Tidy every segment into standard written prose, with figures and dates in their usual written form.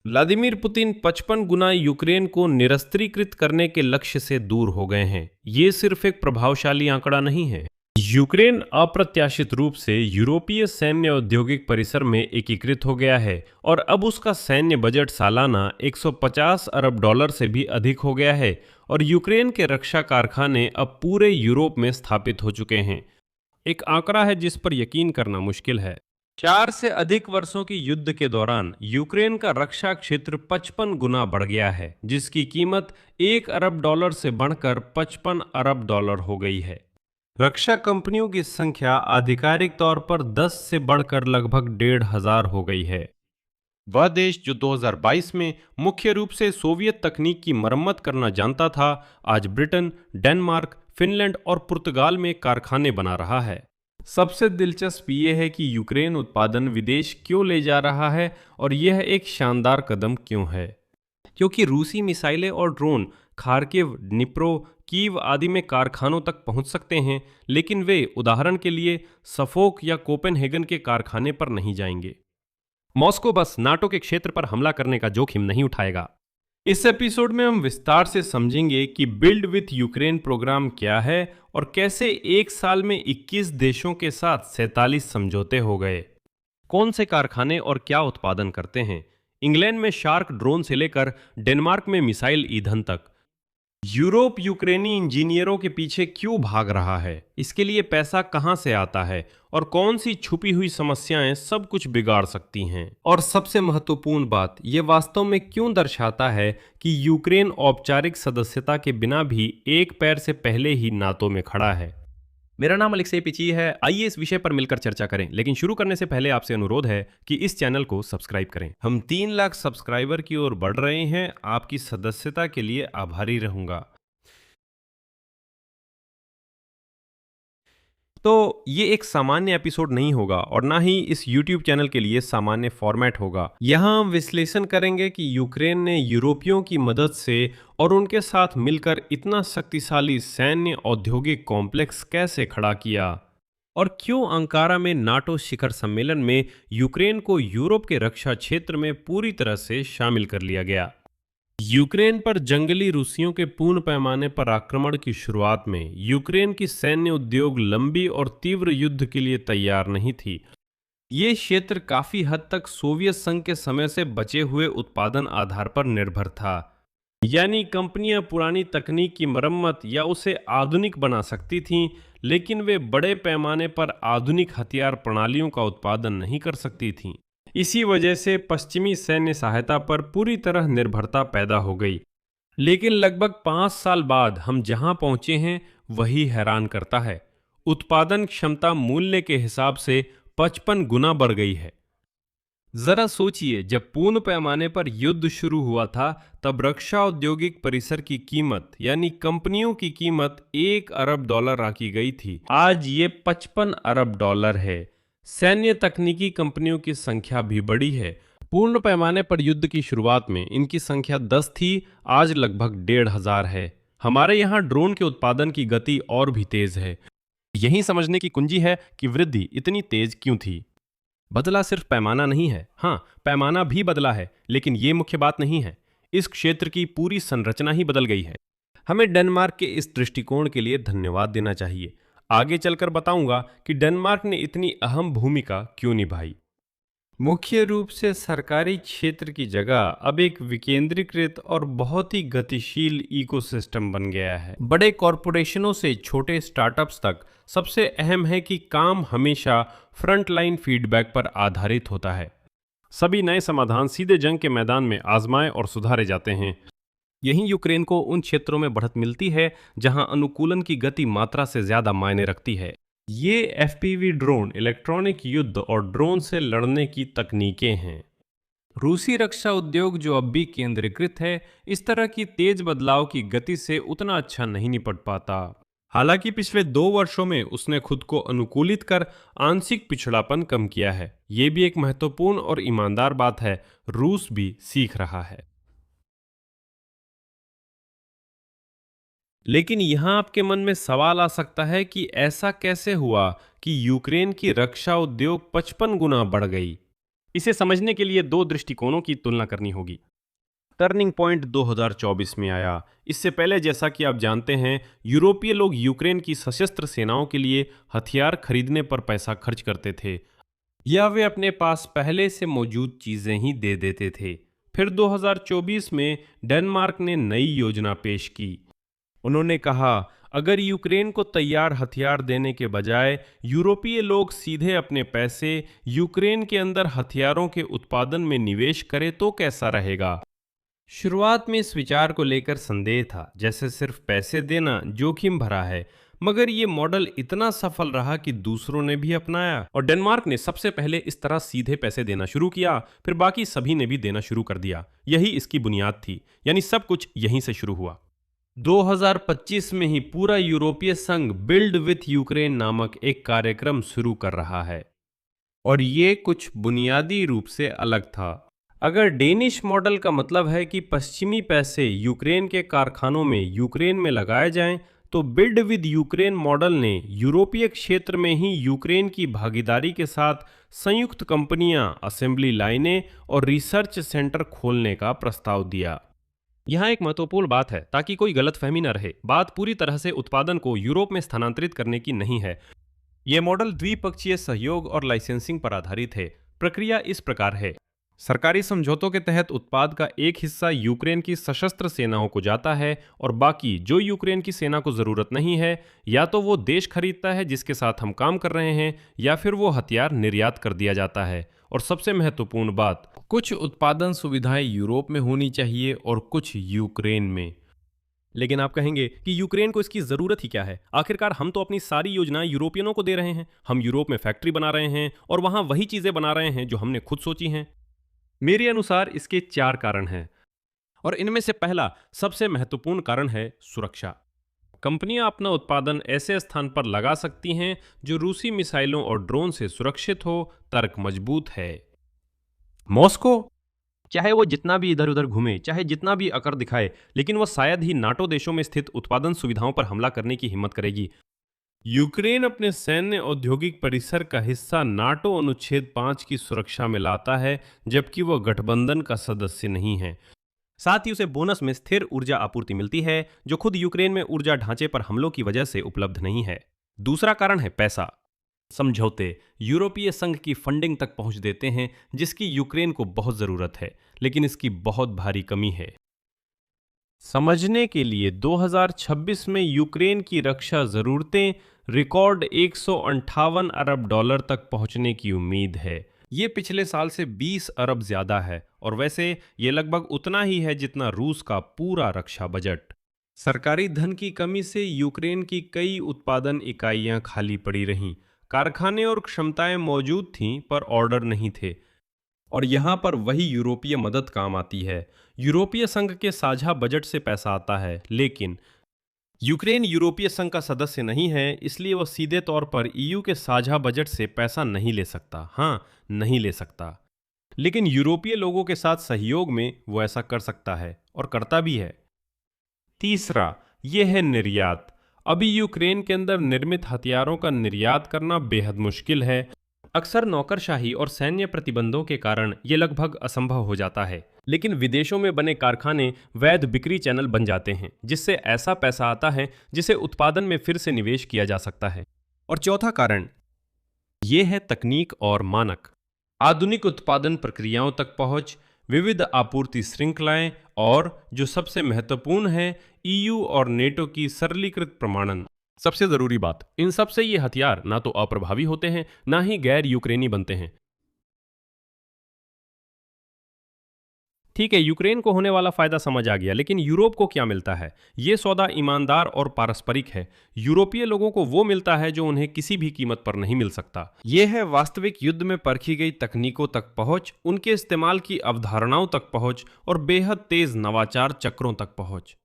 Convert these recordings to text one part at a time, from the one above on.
Vladimir Putin 55 गुना Ukraine को निरस्त्रीकृत करने के लक्ष्य से दूर हो गए हैं। ये सिर्फ एक प्रभावशाली आंकड़ा नहीं है। यूक्रेन अप्रत्याशित रूप से यूरोपीय सैन्य औद्योगिक परिसर में एकीकृत हो गया है और अब उसका सैन्य बजट सालाना 150 अरब डॉलर से भी अधिक हो गया है और यूक्रेन के रक्षा कारखाने अब पूरे यूरोप में स्थापित हो चुके हैं। एक आंकड़ा है जिस पर यकीन करना मुश्किल है। 4 से अधिक वर्षों की युद्ध के दौरान यूक्रेन का रक्षा क्षेत्र 55 गुना बढ़ गया है, जिसकी कीमत 1 अरब डॉलर से बढ़कर 55 अरब डॉलर हो गई है। रक्षा कंपनियों की संख्या आधिकारिक तौर पर 10 से बढ़कर लगभग 1,500 हो गई है। वह देश जो 2022 में मुख्य रूप से सोवियत तकनीक की मरम्मत करना जानता था, आज ब्रिटेन, डेनमार्क, फिनलैंड और पुर्तगाल में कारखाने बना रहा है। सबसे दिलचस्प ये है कि यूक्रेन उत्पादन विदेश क्यों ले जा रहा है और यह एक शानदार कदम क्यों है, क्योंकि रूसी मिसाइलें और ड्रोन खार्किव, निप्रो, कीव आदि में कारखानों तक पहुंच सकते हैं, लेकिन वे उदाहरण के लिए सफोक या कोपेनहेगन के कारखाने पर नहीं जाएंगे। मॉस्को बस नाटो के क्षेत्र पर हमला करने का जोखिम नहीं उठाएगा। इस एपिसोड में हम विस्तार से समझेंगे कि बिल्ड विथ यूक्रेन प्रोग्राम क्या है और कैसे एक साल में 21 देशों के साथ 47 समझौते हो गए। कौन से कारखाने और क्या उत्पादन करते हैं। इंग्लैंड में शार्क ड्रोन से लेकर डेनमार्क में मिसाइल ईंधन तक। यूरोप यूक्रेनी इंजीनियरों के पीछे क्यों भाग रहा है, इसके लिए पैसा कहां से आता है और कौन सी छुपी हुई समस्याएं सब कुछ बिगाड़ सकती हैं। और सबसे महत्वपूर्ण बात, ये वास्तव में क्यों दर्शाता है कि यूक्रेन औपचारिक सदस्यता के बिना भी एक पैर से पहले ही नाटो में खड़ा है। मेरा नाम अलेक्सेई पिची है। आइए इस विषय पर मिलकर चर्चा करें, लेकिन शुरू करने से पहले आपसे अनुरोध है कि इस चैनल को सब्सक्राइब करें। हम 3 लाख सब्सक्राइबर की ओर बढ़ रहे हैं। आपकी सदस्यता के लिए आभारी रहूंगा। तो ये एक सामान्य एपिसोड नहीं होगा और ना ही इस YouTube चैनल के लिए सामान्य फॉर्मेट होगा। यहाँ हम विश्लेषण करेंगे कि यूक्रेन ने यूरोपियों की मदद से और उनके साथ मिलकर इतना शक्तिशाली सैन्य औद्योगिक कॉम्प्लेक्स कैसे खड़ा किया और क्यों अंकारा में नाटो शिखर सम्मेलन में यूक्रेन को यूरोप के रक्षा क्षेत्र में पूरी तरह से शामिल कर लिया गया। यूक्रेन पर जंगली रूसियों के पूर्ण पैमाने पर आक्रमण की शुरुआत में यूक्रेन की सैन्य उद्योग लंबी और तीव्र युद्ध के लिए तैयार नहीं थी। ये क्षेत्र काफी हद तक सोवियत संघ के समय से बचे हुए उत्पादन आधार पर निर्भर था, यानी कंपनियां पुरानी तकनीक की मरम्मत या उसे आधुनिक बना सकती थीं, लेकिन वे बड़े पैमाने पर आधुनिक हथियार प्रणालियों का उत्पादन नहीं कर सकती थीं। इसी वजह से पश्चिमी सैन्य सहायता पर पूरी तरह निर्भरता पैदा हो गई। लेकिन लगभग 5 साल बाद हम जहां पहुंचे हैं वही हैरान करता है। उत्पादन क्षमता मूल्य के हिसाब से 55 गुना बढ़ गई है। जरा सोचिए, जब पूर्ण पैमाने पर युद्ध शुरू हुआ था तब रक्षा औद्योगिक परिसर की कीमत यानी कंपनियों की कीमत 1 अरब डॉलर आकी गई थी। आज ये 55 अरब डॉलर है। सैन्य तकनीकी कंपनियों की संख्या भी बढ़ी है। पूर्ण पैमाने पर युद्ध की शुरुआत में इनकी संख्या 10 थी, आज लगभग 1,500 है। हमारे यहाँ ड्रोन के उत्पादन की गति और भी तेज है। यही समझने की कुंजी है कि वृद्धि इतनी तेज क्यों थी। बदला सिर्फ पैमाना नहीं है। हाँ, पैमाना भी बदला है, लेकिन ये मुख्य बात नहीं है। इस क्षेत्र की पूरी संरचना ही बदल गई है। हमें डेनमार्क के इस दृष्टिकोण के लिए धन्यवाद देना चाहिए। आगे चलकर बताऊंगा कि डेनमार्क ने इतनी अहम भूमिका क्यों निभाई। मुख्य रूप से सरकारी क्षेत्र की जगह अब एक विकेंद्रीकृत और बहुत ही गतिशील इकोसिस्टम बन गया है। बड़े कॉरपोरेशनों से छोटे स्टार्टअप्स तक सबसे अहम है कि काम हमेशा फ्रंटलाइन फीडबैक पर आधारित होता है। सभी नए समाधान सीधे जंग के मैदान में आजमाए और सुधारे जाते हैं। यहीं यूक्रेन को उन क्षेत्रों में बढ़त मिलती है जहां अनुकूलन की गति मात्रा से ज्यादा मायने रखती है। ये एफपीवी ड्रोन इलेक्ट्रॉनिक युद्ध और ड्रोन से लड़ने की तकनीकें हैं। रूसी रक्षा उद्योग जो अब भी केंद्रीकृत है, इस तरह की तेज बदलाव की गति से उतना अच्छा नहीं निपट पाता। हालांकि पिछले 2 वर्षों में उसने खुद को अनुकूलित कर आंशिक पिछड़ापन कम किया है। ये भी एक महत्वपूर्ण और ईमानदार बात है। रूस भी सीख रहा है। लेकिन यहाँ आपके मन में सवाल आ सकता है कि ऐसा कैसे हुआ कि यूक्रेन की रक्षा उद्योग 55 गुना बढ़ गई। इसे समझने के लिए दो दृष्टिकोणों की तुलना करनी होगी। टर्निंग पॉइंट 2024 में आया। इससे पहले, जैसा कि आप जानते हैं, यूरोपीय लोग यूक्रेन की सशस्त्र सेनाओं के लिए हथियार खरीदने पर पैसा खर्च करते थे या वे अपने पास पहले से मौजूद चीजें ही दे देते थे। फिर 2024 में डेनमार्क ने नई योजना पेश की। उन्होंने कहा, अगर यूक्रेन को तैयार हथियार देने के बजाय यूरोपीय लोग सीधे अपने पैसे यूक्रेन के अंदर हथियारों के उत्पादन में निवेश करें तो कैसा रहेगा। शुरुआत में इस विचार को लेकर संदेह था, जैसे सिर्फ पैसे देना जोखिम भरा है, मगर ये मॉडल इतना सफल रहा कि दूसरों ने भी अपनाया और डेनमार्क ने सबसे पहले इस तरह सीधे पैसे देना शुरू किया, फिर बाकी सभी ने भी देना शुरू कर दिया। यही इसकी बुनियाद थी, यानी सब कुछ यहीं से शुरू हुआ। 2025 में ही पूरा यूरोपीय संघ बिल्ड विथ यूक्रेन नामक एक कार्यक्रम शुरू कर रहा है और ये कुछ बुनियादी रूप से अलग था। अगर डेनिश मॉडल का मतलब है कि पश्चिमी पैसे यूक्रेन के कारखानों में यूक्रेन में लगाए जाएं, तो बिल्ड विद यूक्रेन मॉडल ने यूरोपीय क्षेत्र में ही यूक्रेन की भागीदारी के साथ संयुक्त कंपनियां, असेंबली लाइनें और रिसर्च सेंटर खोलने का प्रस्ताव दिया। यहाँ एक महत्वपूर्ण बात है, ताकि कोई गलतफहमी न रहे, बात पूरी तरह से उत्पादन को यूरोप में स्थानांतरित करने की नहीं है। यह मॉडल द्विपक्षीय सहयोग और लाइसेंसिंग पर आधारित है। प्रक्रिया इस प्रकार है, सरकारी समझौतों के तहत उत्पाद का एक हिस्सा यूक्रेन की सशस्त्र सेनाओं को जाता है और बाकी जो यूक्रेन की सेना को जरूरत नहीं है, या तो वो देश खरीदता है जिसके साथ हम काम कर रहे हैं, या फिर वो हथियार निर्यात कर दिया जाता है। और सबसे महत्वपूर्ण बात, कुछ उत्पादन सुविधाएं यूरोप में होनी चाहिए और कुछ यूक्रेन में। लेकिन आप कहेंगे कि यूक्रेन को इसकी जरूरत ही क्या है? आखिरकार हम तो अपनी सारी योजनाएं यूरोपियनों को दे रहे हैं। हम यूरोप में फैक्ट्री बना रहे हैं और वहां वही चीजें बना रहे हैं जो हमने खुद सोची हैं। मेरे अनुसार इसके 4 कारण हैं और इनमें से पहला सबसे महत्वपूर्ण कारण है सुरक्षा। कंपनियां अपना उत्पादन ऐसे स्थान पर लगा सकती हैं जो रूसी मिसाइलों और ड्रोन से सुरक्षित हो। तर्क मजबूत है। मॉस्को, चाहे वो जितना भी इधर उधर घूमे, चाहे जितना भी अकड़ दिखाए, लेकिन वो शायद ही नाटो देशों में स्थित उत्पादन सुविधाओं पर हमला करने की हिम्मत करेगी। यूक्रेन अपने सैन्य औद्योगिक परिसर का हिस्सा नाटो अनुच्छेद 5 की सुरक्षा में लाता है, जबकि वह गठबंधन का सदस्य नहीं है। साथ ही उसे बोनस में स्थिर ऊर्जा आपूर्ति मिलती है, जो खुद यूक्रेन में ऊर्जा ढांचे पर हमलों की वजह से उपलब्ध नहीं है। दूसरा कारण है पैसा। समझौते यूरोपीय संघ की फंडिंग तक पहुंच देते हैं, जिसकी यूक्रेन को बहुत जरूरत है, लेकिन इसकी बहुत भारी कमी है। समझने के लिए 2026 में यूक्रेन की रक्षा जरूरतें रिकॉर्ड 158 अरब डॉलर तक पहुंचने की उम्मीद है। ये पिछले साल से 20 अरब ज्यादा है और वैसे ये लगभग उतना ही है जितना रूस का पूरा रक्षा बजट। सरकारी धन की कमी से यूक्रेन की कई उत्पादन इकाइयां खाली पड़ी रहीं। कारखाने और क्षमताएं मौजूद थीं पर ऑर्डर नहीं थे। और यहाँ पर वही यूरोपीय मदद काम आती है। यूरोपीय संघ के साझा बजट से पैसा आता है, लेकिन यूक्रेन यूरोपीय संघ का सदस्य नहीं है, इसलिए वह सीधे तौर पर ईयू के साझा बजट से पैसा नहीं ले सकता। हाँ, नहीं ले सकता। लेकिन यूरोपीय लोगों के साथ सहयोग में वो ऐसा कर सकता है और करता भी है। तीसरा, यह है निर्यात। अभी यूक्रेन के अंदर निर्मित हथियारों का निर्यात करना बेहद मुश्किल है। अक्सर नौकरशाही और सैन्य प्रतिबंधों के कारण ये लगभग असंभव हो जाता है, लेकिन विदेशों में बने कारखाने वैध बिक्री चैनल बन जाते हैं, जिससे ऐसा पैसा आता है जिसे उत्पादन में फिर से निवेश किया जा सकता है। और चौथा कारण ये है तकनीक और मानक। आधुनिक उत्पादन प्रक्रियाओं तक पहुंच, विविध आपूर्ति श्रृंखलाएं और जो सबसे महत्वपूर्ण है, ईयू और नेटो की सरलीकृत प्रमाणन। सबसे जरूरी बात, इन सब से ये हथियार ना तो अप्रभावी होते हैं, ना ही गैर यूक्रेनी बनते हैं। ठीक है, यूक्रेन को होने वाला फायदा समझ आ गया, लेकिन यूरोप को क्या मिलता है? ये सौदा ईमानदार और पारस्परिक है। यूरोपीय लोगों को वो मिलता है जो उन्हें किसी भी कीमत पर नहीं मिल सकता। ये है वास्तविक युद्ध में परखी गई तकनीकों तक पहुंच, उनके इस्तेमाल की अवधारणाओं तक पहुंच और बेहद तेज नवाचार चक्रों तक पहुंच।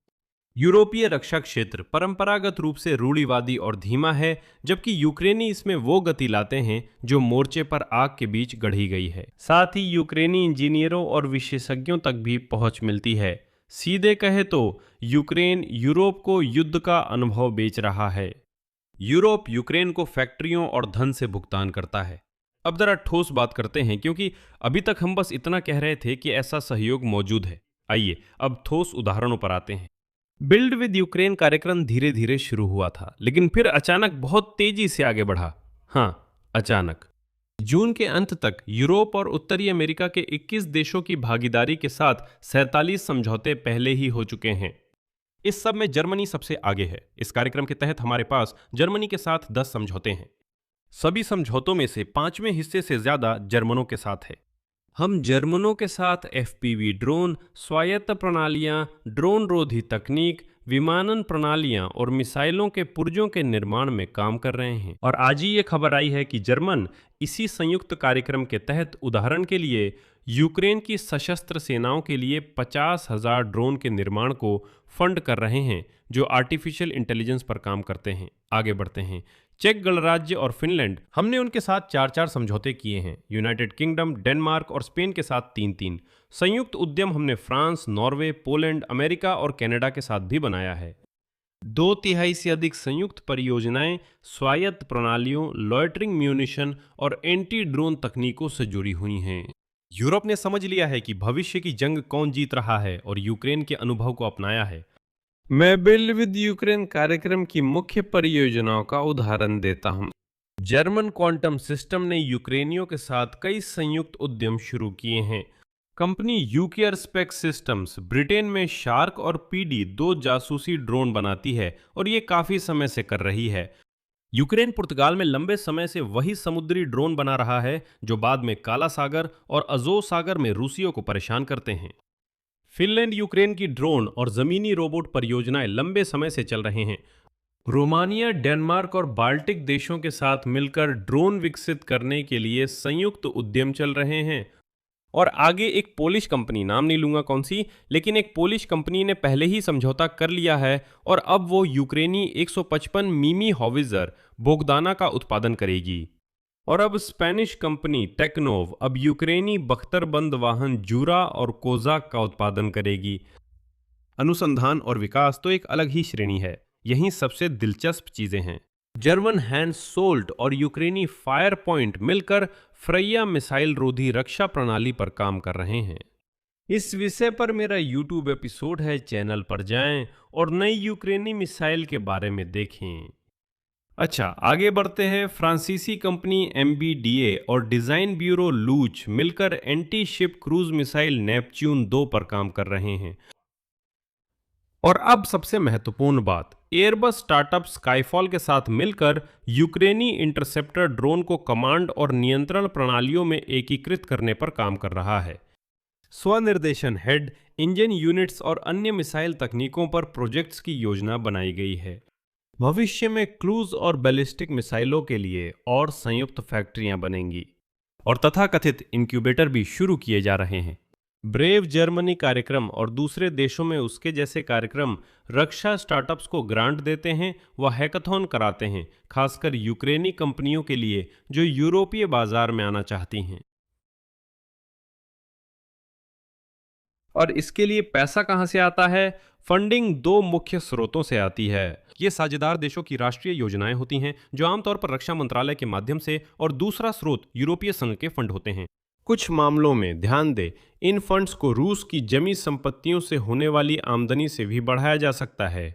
यूरोपीय रक्षा क्षेत्र परंपरागत रूप से रूढ़िवादी और धीमा है, जबकि यूक्रेनी इसमें वो गति लाते हैं जो मोर्चे पर आग के बीच गढ़ी गई है। साथ ही यूक्रेनी इंजीनियरों और विशेषज्ञों तक भी पहुंच मिलती है। सीधे कहे तो यूक्रेन यूरोप को युद्ध का अनुभव बेच रहा है। यूरोप यूक्रेन को फैक्ट्रियों और धन से भुगतान करता है। अब जरा ठोस बात करते हैं, क्योंकि अभी तक हम बस इतना कह रहे थे कि ऐसा सहयोग मौजूद है। आइए अब ठोस उदाहरणों पर आते हैं। बिल्ड विद यूक्रेन कार्यक्रम धीरे धीरे शुरू हुआ था, लेकिन फिर अचानक बहुत तेजी से आगे बढ़ा। हाँ, अचानक। जून के अंत तक यूरोप और उत्तरी अमेरिका के 21 देशों की भागीदारी के साथ 47 समझौते पहले ही हो चुके हैं। इस सब में जर्मनी सबसे आगे है। इस कार्यक्रम के तहत हमारे पास जर्मनी के साथ 10 समझौते हैं। सभी समझौतों में से 5वें हिस्से से ज्यादा जर्मनों के साथ है। हम जर्मनों के साथ एफपीवी ड्रोन, स्वायत्त प्रणालियां, ड्रोन रोधी तकनीक, विमानन प्रणालियां और मिसाइलों के पुर्जों के निर्माण में काम कर रहे हैं। और आज ही ये खबर आई है कि जर्मन इसी संयुक्त कार्यक्रम के तहत उदाहरण के लिए यूक्रेन की सशस्त्र सेनाओं के लिए 50,000 ड्रोन के निर्माण को फंड कर रहे हैं, जो आर्टिफिशियल इंटेलिजेंस पर काम करते हैं। आगे बढ़ते हैं। चेक गणराज्य और फिनलैंड, हमने उनके साथ 4-4 समझौते किए हैं। यूनाइटेड किंगडम, डेनमार्क और स्पेन के साथ 3-3। संयुक्त उद्यम हमने फ्रांस, नॉर्वे, पोलैंड, अमेरिका और कनाडा के साथ भी बनाया है। 2/3 से अधिक संयुक्त परियोजनाएं स्वायत्त प्रणालियों, लॉयटरिंग म्यूनिशन और एंटी ड्रोन तकनीकों से जुड़ी हुई हैं। यूरोप ने समझ लिया है कि भविष्य की जंग कौन जीत रहा है और यूक्रेन के अनुभव को अपनाया है। मैं बिल्ड विद यूक्रेन कार्यक्रम की मुख्य परियोजनाओं का उदाहरण देता हूं। जर्मन क्वांटम सिस्टम ने यूक्रेनियों के साथ कई संयुक्त उद्यम शुरू किए हैं। कंपनी यूकेयर स्पेक्स सिस्टम्स ब्रिटेन में शार्क और पीडी 2 जासूसी ड्रोन बनाती है और ये काफी समय से कर रही है। यूक्रेन पुर्तगाल में लंबे समय से वही समुद्री ड्रोन बना रहा है जो बाद में काला सागर और अजोव सागर में रूसियों को परेशान करते हैं। फिनलैंड यूक्रेन की ड्रोन और जमीनी रोबोट परियोजनाएं लंबे समय से चल रहे हैं। रोमानिया, डेनमार्क और बाल्टिक देशों के साथ मिलकर ड्रोन विकसित करने के लिए संयुक्त उद्यम चल रहे हैं। और आगे एक पोलिश कंपनी, नाम नहीं लूंगा कौन सी, लेकिन एक पोलिश कंपनी ने पहले ही समझौता कर लिया है और अब वो यूक्रेनी 155 मिमी हॉविजर बोगदाना का उत्पादन करेगी। और अब स्पेनिश कंपनी टेक्नोव अब यूक्रेनी बख्तरबंद वाहन जूरा और कोजाक का उत्पादन करेगी। अनुसंधान और विकास तो एक अलग ही श्रेणी है। यहीं सबसे दिलचस्प चीजें हैं। जर्मन हैंड सोल्ट और यूक्रेनी फायर पॉइंट मिलकर फ्रैया मिसाइल रोधी रक्षा प्रणाली पर काम कर रहे हैं। इस विषय पर मेरा यूट्यूब एपिसोड है, चैनल पर जाएं और नई यूक्रेनी मिसाइल के बारे में देखें। अच्छा, आगे बढ़ते हैं। फ्रांसीसी कंपनी MBDA और डिजाइन ब्यूरो लूच मिलकर anti ship cruise missile Neptune 2 पर काम कर रहे हैं। और अब सबसे महत्वपूर्ण बात, एयरबस स्टार्टअप स्काईफॉल के साथ मिलकर यूक्रेनी इंटरसेप्टर ड्रोन को कमांड और नियंत्रण प्रणालियों में एकीकृत करने पर काम कर रहा है। स्वनिर्देशन हेड, इंजन यूनिट्स और अन्य मिसाइल तकनीकों पर प्रोजेक्ट्स की योजना बनाई गई है। भविष्य में क्रूज और बैलिस्टिक मिसाइलों के लिए और संयुक्त फैक्ट्रियां बनेंगी और तथाकथित इंक्यूबेटर भी शुरू किए जा रहे हैं। ब्रेव जर्मनी कार्यक्रम और दूसरे देशों में उसके जैसे कार्यक्रम रक्षा स्टार्टअप्स को ग्रांट देते हैं व हैकाथॉन कराते हैं, खासकर यूक्रेनी कंपनियों के लिए जो यूरोपीय बाजार में आना चाहती हैं। और इसके लिए पैसा कहां से आता है? फंडिंग 2 मुख्य स्रोतों से आती है। ये साझेदार देशों की राष्ट्रीय योजनाएं होती हैं जो आमतौर पर रक्षा मंत्रालय के माध्यम से, और दूसरा स्रोत यूरोपीय संघ के फंड होते हैं। कुछ मामलों में ध्यान दें, इन फंड्स को रूस की जमी संपत्तियों से होने वाली आमदनी से भी बढ़ाया जा सकता है।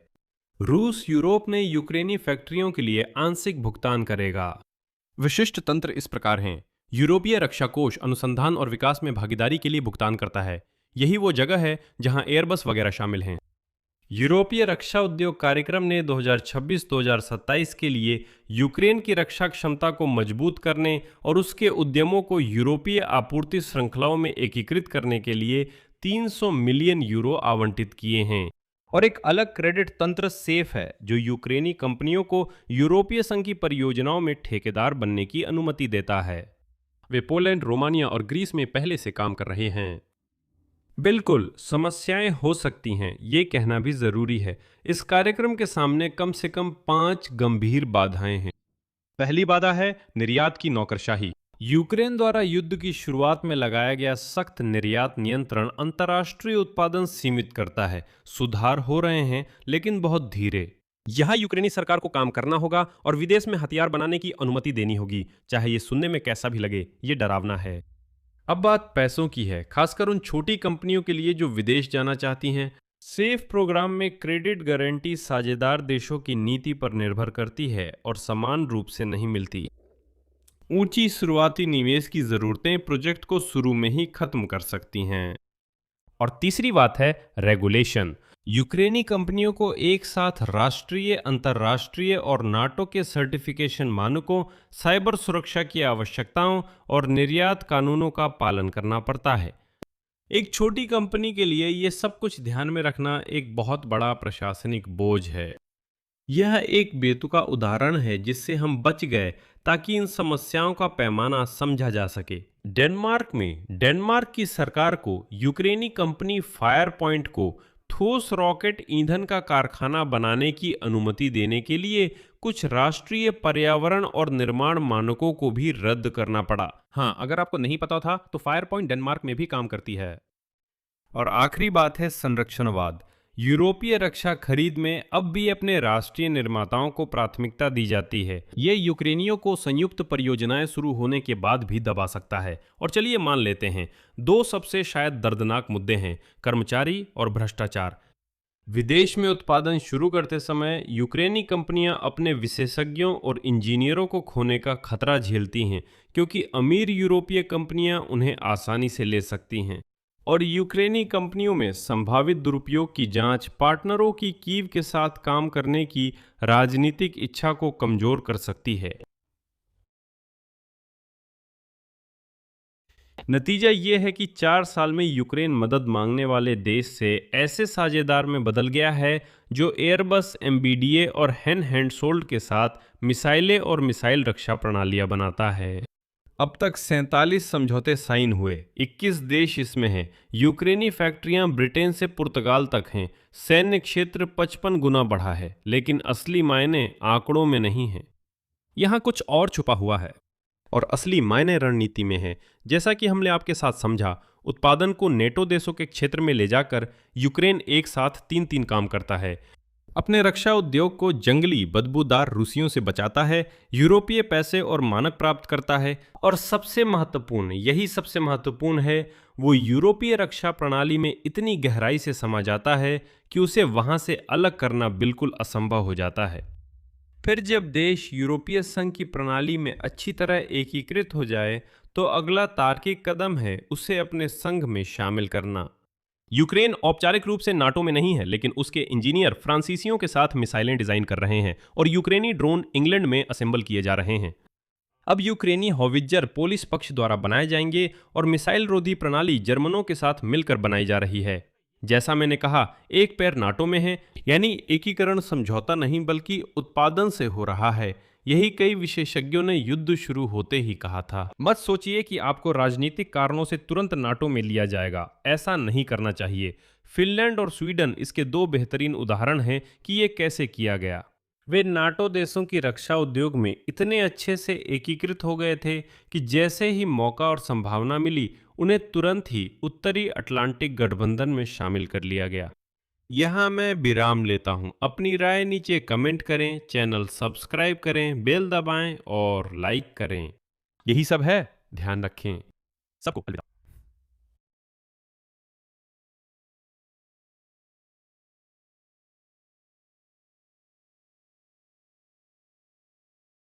रूस यूरोप में यूक्रेनी फैक्ट्रियों के लिए आंशिक भुगतान करेगा। विशिष्ट तंत्र इस प्रकार हैं। यूरोपीय रक्षा कोष अनुसंधान और विकास में भागीदारी के लिए भुगतान करता है। यही वो जगह है जहां एयरबस वगैरह शामिल हैं। यूरोपीय रक्षा उद्योग कार्यक्रम ने 2026-2027 के लिए यूक्रेन की रक्षा क्षमता को मजबूत करने और उसके उद्यमों को यूरोपीय आपूर्ति श्रृंखलाओं में एकीकृत करने के लिए 300 मिलियन यूरो आवंटित किए हैं। और एक अलग क्रेडिट तंत्र सेफ है जो यूक्रेनी कंपनियों को यूरोपीय संघ की परियोजनाओं में ठेकेदार बनने की अनुमति देता है। वे पोलैंड, रोमानिया और ग्रीस में पहले से काम कर रहे हैं। बिल्कुल, समस्याएं हो सकती हैं, ये कहना भी जरूरी है। इस कार्यक्रम के सामने कम से कम 5 गंभीर बाधाएं हैं। पहली बाधा है निर्यात की नौकरशाही। यूक्रेन द्वारा युद्ध की शुरुआत में लगाया गया सख्त निर्यात नियंत्रण अंतर्राष्ट्रीय उत्पादन सीमित करता है। सुधार हो रहे हैं लेकिन बहुत धीरे। यहाँ यूक्रेनी सरकार को काम करना होगा और विदेश में हथियार बनाने की अनुमति देनी होगी, चाहे ये सुनने में कैसा भी लगे, ये डरावना है। अब बात पैसों की है, खासकर उन छोटी कंपनियों के लिए जो विदेश जाना चाहती हैं। सेफ प्रोग्राम में क्रेडिट गारंटी साझेदार देशों की नीति पर निर्भर करती है और समान रूप से नहीं मिलती। ऊंची शुरुआती निवेश की जरूरतें प्रोजेक्ट को शुरू में ही खत्म कर सकती हैं। और तीसरी बात है रेगुलेशन। यूक्रेनी कंपनियों को एक साथ राष्ट्रीय, अंतर्राष्ट्रीय और नाटो के सर्टिफिकेशन मानकों, साइबर सुरक्षा की आवश्यकताओं और निर्यात कानूनों का पालन करना पड़ता है। एक छोटी कंपनी के लिए ये सब कुछ ध्यान में रखना एक बहुत बड़ा प्रशासनिक बोझ है। यह एक बेतुका उदाहरण है जिससे हम बच गए ताकि इन समस्याओं का पैमाना समझा जा सके। डेनमार्क की सरकार को यूक्रेनी कंपनी फायर पॉइंट को ठोस रॉकेट ईंधन का कारखाना बनाने की अनुमति देने के लिए कुछ राष्ट्रीय पर्यावरण और निर्माण मानकों को भी रद्द करना पड़ा। हाँ, अगर आपको नहीं पता था तो फायर पॉइंट डेनमार्क में भी काम करती है। और आखिरी बात है संरक्षणवाद। यूरोपीय रक्षा खरीद में अब भी अपने राष्ट्रीय निर्माताओं को प्राथमिकता दी जाती है। ये यूक्रेनियों को संयुक्त परियोजनाएं शुरू होने के बाद भी दबा सकता है। और चलिए मान लेते हैं, दो सबसे शायद दर्दनाक मुद्दे हैं, कर्मचारी और भ्रष्टाचार। विदेश में उत्पादन शुरू करते समय यूक्रेनी कंपनियां अपने विशेषज्ञों और इंजीनियरों को खोने का खतरा झेलती हैं, क्योंकि अमीर यूरोपीय कंपनियां उन्हें आसानी से ले सकती हैं। और यूक्रेनी कंपनियों में संभावित दुरुपयोग की जांच पार्टनरों की कीव के साथ काम करने की राजनीतिक इच्छा को कमजोर कर सकती है। नतीजा ये है कि 4 साल में यूक्रेन मदद मांगने वाले देश से ऐसे साझेदार में बदल गया है जो एयरबस, एमबीडीए और हैंडसोल्ड के साथ मिसाइलें और मिसाइल रक्षा प्रणालियां बनाता है। अब तक 47 समझौते साइन हुए, 21 देश इसमें हैं। यूक्रेनी फैक्ट्रियां ब्रिटेन से पुर्तगाल तक हैं। सैन्य क्षेत्र 55 गुना बढ़ा है, लेकिन असली मायने आंकड़ों में नहीं है। यहाँ कुछ और छुपा हुआ है और असली मायने रणनीति में है। जैसा कि हमने आपके साथ समझा, उत्पादन को नेटो देशों के क्षेत्र में ले जाकर यूक्रेन एक साथ 3-3 काम करता है। अपने रक्षा उद्योग को जंगली बदबूदार रूसियों से बचाता है, यूरोपीय पैसे और मानक प्राप्त करता है, और सबसे महत्वपूर्ण, यही सबसे महत्वपूर्ण है, वो यूरोपीय रक्षा प्रणाली में इतनी गहराई से समा जाता है कि उसे वहां से अलग करना बिल्कुल असंभव हो जाता है। फिर जब देश यूरोपीय संघ की प्रणाली में अच्छी तरह एकीकृत हो जाए तो अगला तार्किक कदम है उसे अपने संघ में शामिल करना। यूक्रेन औपचारिक रूप से नाटो में नहीं है, लेकिन उसके इंजीनियर फ्रांसीसियों के साथ मिसाइलें डिजाइन कर रहे हैं और यूक्रेनी ड्रोन इंग्लैंड में असेंबल किए जा रहे हैं। अब यूक्रेनी हॉवित्जर पोलिश पक्ष द्वारा बनाए जाएंगे और मिसाइल रोधी प्रणाली जर्मनों के साथ मिलकर बनाई जा रही है। जैसा मैंने कहा, एक पैर नाटो में है, यानी एकीकरण समझौता नहीं बल्कि उत्पादन से हो रहा है। यही कई विशेषज्ञों ने युद्ध शुरू होते ही कहा था। मत सोचिए कि आपको राजनीतिक कारणों से तुरंत नाटो में लिया जाएगा, ऐसा नहीं करना चाहिए। फिनलैंड और स्वीडन इसके दो बेहतरीन उदाहरण हैं कि ये कैसे किया गया। वे नाटो देशों की रक्षा उद्योग में इतने अच्छे से एकीकृत हो गए थे कि जैसे ही मौका और संभावना मिली, उन्हें तुरंत ही उत्तरी अटलांटिक गठबंधन में शामिल कर लिया गया। यहाँ मैं विराम लेता हूँ। अपनी राय नीचे कमेंट करें, चैनल सब्सक्राइब करें, बेल दबाएं और लाइक करें। यही सब है, ध्यान रखें। सबको अलविदा।